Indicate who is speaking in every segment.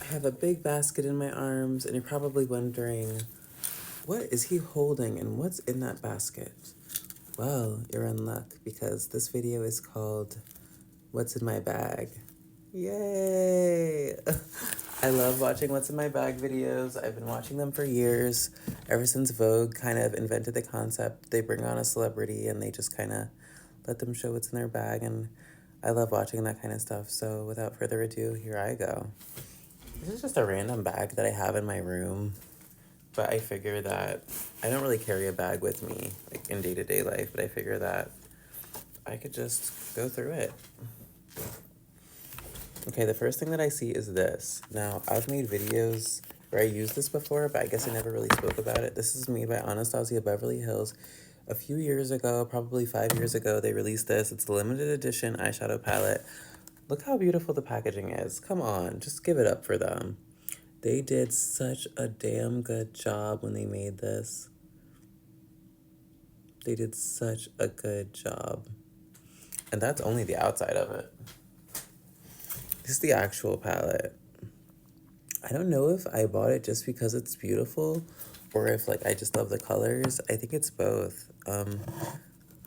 Speaker 1: have a big basket in my arms, and you're probably wondering, what is he holding and what's in that basket? Well, you're in luck because this video is called What's in My Bag? Yay! I love watching What's in My Bag videos. I've been watching them for years, ever since Vogue kind of invented the concept. They bring on a celebrity and they just kind of let them show what's in their bag, and I love watching that kind of stuff. So without further ado, here I go. This is just a random bag that I have in my room, but I figure that I don't really carry a bag with me like in day-to-day life, but I figure that I could just go through it. Okay, the first thing that I see is this. Now, I've made videos where I used this before, but I guess I never really spoke about it. This is made by Anastasia Beverly Hills. A few years ago, probably 5 years ago, they released this. It's a limited edition eyeshadow palette. Look how beautiful the packaging is. Come on, just give it up for them. They did such a damn good job when they made this. They did such a good job. And that's only the outside of it. This is the actual palette. I don't know if I bought it just because it's beautiful or if like I just love the colors. I think it's both.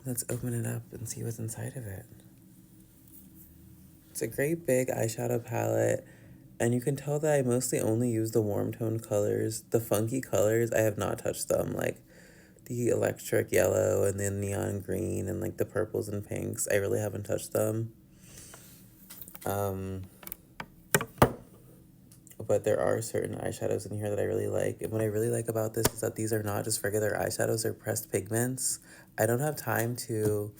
Speaker 1: Let's open it up and see what's inside of it. It's a great big eyeshadow palette, and you can tell that I mostly only use the warm tone colors. The funky colors, I have not touched them, like the electric yellow and the neon green and like the purples and pinks. I really haven't touched them. But there are certain eyeshadows in here that I really like. And what I really like about this is that these are not just regular eyeshadows, they're pressed pigments. I don't have time to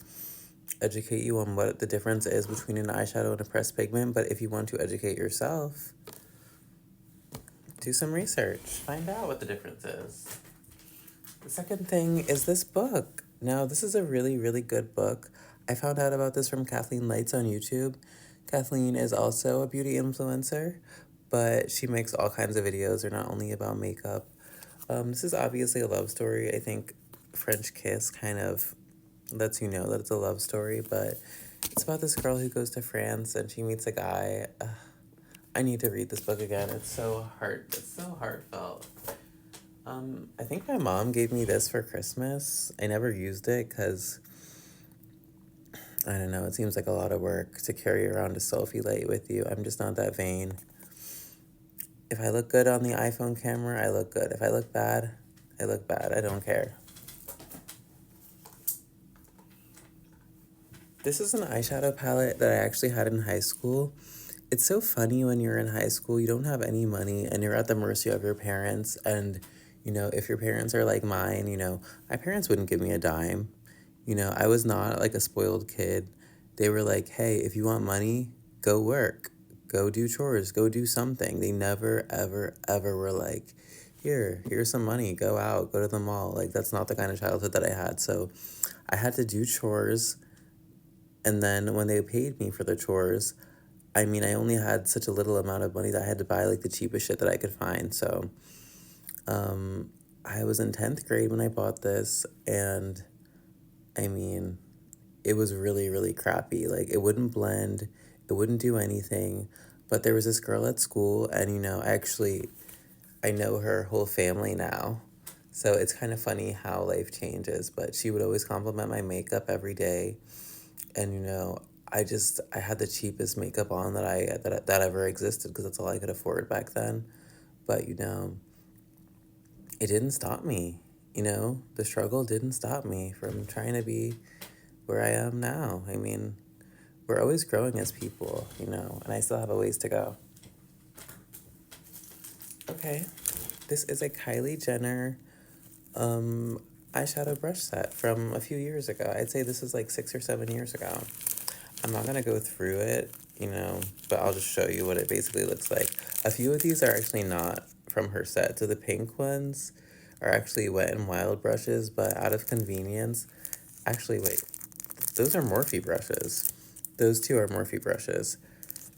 Speaker 1: educate you on what the difference is between an eyeshadow and a pressed pigment, but if you want to educate yourself, do some research. Find out what the difference is. The second thing is this book. Now, this is a really, really good book. I found out about this from Kathleen Lights on YouTube. Kathleen is also a beauty influencer, but she makes all kinds of videos. They're not only about makeup. This is obviously a love story. I think French Kiss kind of lets you know that it's a love story, but it's about this girl who goes to France and she meets a guy. I need to read this book again. It's so heartfelt. I think my mom gave me this for Christmas. I never used it because, I don't know, it seems like a lot of work to carry around a selfie light with you. I'm just not that vain. If I look good on the iPhone camera, I look good. If I look bad, I look bad. I don't care. This is an eyeshadow palette that I actually had in high school. It's so funny when you're in high school, you don't have any money and you're at the mercy of your parents. And, you know, if your parents are like mine, you know, my parents wouldn't give me a dime. You know, I was not like a spoiled kid. They were like, hey, if you want money, go work, go do chores, go do something. They never, ever, ever were like, here's some money, go out, go to the mall. Like, that's not the kind of childhood that I had. So I had to do chores. And then when they paid me for the chores, I mean, I only had such a little amount of money that I had to buy like the cheapest shit that I could find. So I was in 10th grade when I bought this, and I mean, it was really, really crappy. Like, it wouldn't blend, it wouldn't do anything. But there was this girl at school, and, you know, I know her whole family now. So it's kind of funny how life changes. But she would always compliment my makeup every day. And, you know, I had the cheapest makeup on that ever existed because that's all I could afford back then. But, you know, it didn't stop me. You know, the struggle didn't stop me from trying to be where I am now. I mean, we're always growing as people, you know, and I still have a ways to go. Okay, this is a Kylie Jenner eyeshadow brush set from a few years ago. I'd say this is like 6 or 7 years ago. I'm not gonna go through it, you know, but I'll just show you what it basically looks like. A few of these are actually not from her set. So the pink ones are actually Wet n Wild brushes, but out of convenience, actually, wait, those are Morphe brushes. Those two are Morphe brushes.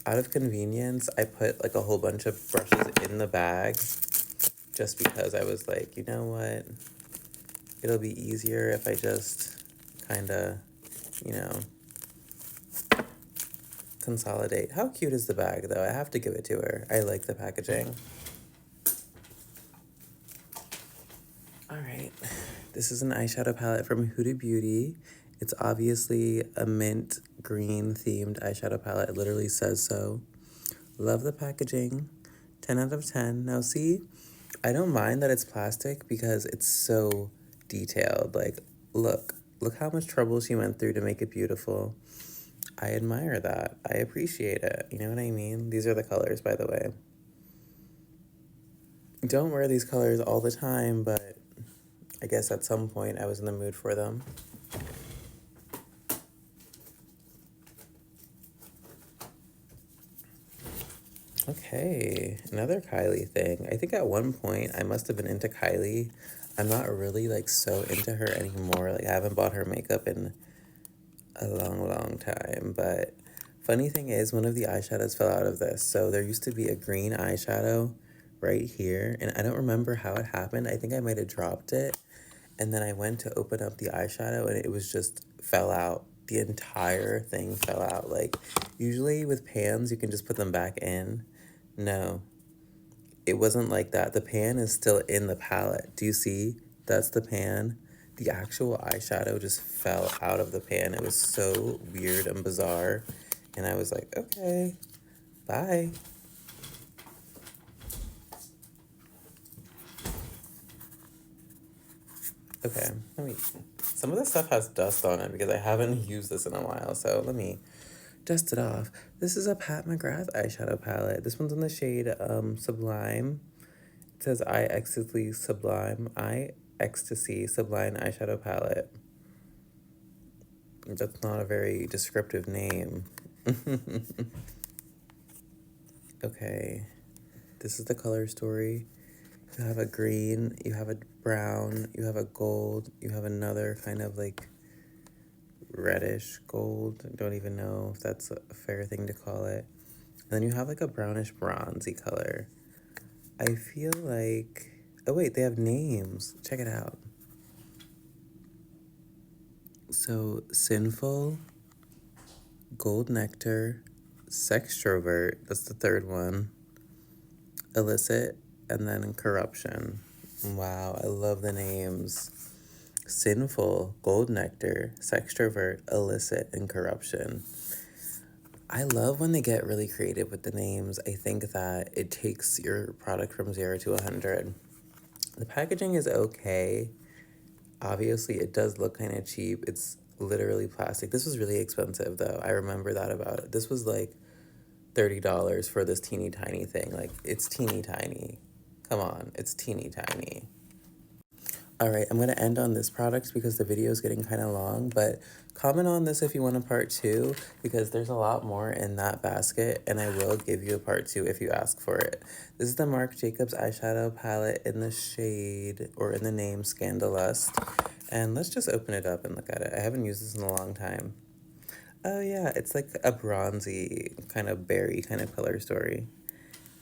Speaker 1: Out of convenience, I put like a whole bunch of brushes in the bag just because I was like, you know what? It'll be easier if I just kind of, you know, consolidate. How cute is the bag, though? I have to give it to her. I like the packaging. All right. This is an eyeshadow palette from Huda Beauty. It's obviously a mint green themed eyeshadow palette. It literally says so. Love the packaging. 10 out of 10. Now see, I don't mind that it's plastic because it's so detailed. Like, look how much trouble she went through to make it beautiful. I admire that. I appreciate it. You know what I mean? These are the colors, by the way. Don't wear these colors all the time, but I guess at some point I was in the mood for them. Okay, another Kylie thing. I think at one point I must have been into Kylie. I'm not really like so into her anymore. Like I haven't bought her makeup in a long time. But funny thing is, one of the eyeshadows fell out of this. So there used to be a green eyeshadow right here, and I don't remember how it happened. I think I might have dropped it, and then I went to open up the eyeshadow, and it was just fell out. The entire thing fell out. Like usually with pans, you can just put them back in. No, it wasn't like that. The pan is still in the palette. Do you see? That's the pan. The actual eyeshadow just fell out of the pan. It was so weird and bizarre. And I was like, okay, bye. Okay, some of this stuff has dust on it because I haven't used this in a while. So let me dust it off. This is a Pat McGrath eyeshadow palette. This one's in the shade Sublime. It says I Ecstasy Sublime. I Ecstasy Sublime eyeshadow palette. That's not a very descriptive name. Okay. This is the color story. You have a green, you have a brown, you have a gold, you have another kind of like reddish gold. I don't even know if that's a fair thing to call it. And then you have like a brownish bronzy color. I feel like, oh wait, they have names. Check it out. So Sinful, Gold Nectar, Sextrovert, that's the third one, Illicit, and then Corruption. Wow, I love the names. Sinful, Gold Nectar, Sextrovert, Illicit, and Corruption. I love when they get really creative with the names. I think that it takes your product from 0 to 100. The packaging is okay. Obviously, it does look kind of cheap. It's literally plastic. This was really expensive, though. I remember that about it. This was like $30 for this teeny tiny thing. Like, it's teeny tiny. Come on, it's teeny tiny. All right, I'm going to end on this product because the video is getting kind of long, but comment on this if you want a part 2 because there's a lot more in that basket, and I will give you a part 2 if you ask for it. This is the Marc Jacobs eyeshadow palette in the shade, or in the name, Scandalust, and let's just open it up and look at it. I haven't used this in a long time. Oh yeah, it's like a bronzy kind of berry kind of color story.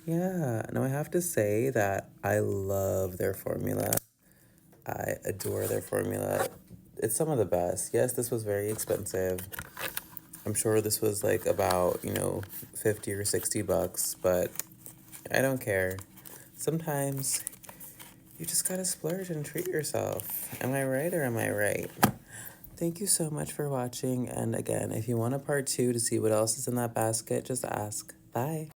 Speaker 1: Yeah, now I have to say that I love their formula. I adore their formula. It's some of the best. Yes, this was very expensive. I'm sure this was like about, 50 or 60 bucks, but I don't care. Sometimes you just gotta splurge and treat yourself. Am I right or am I right? Thank you so much for watching. And again, if you want a part 2 to see what else is in that basket, just ask. Bye.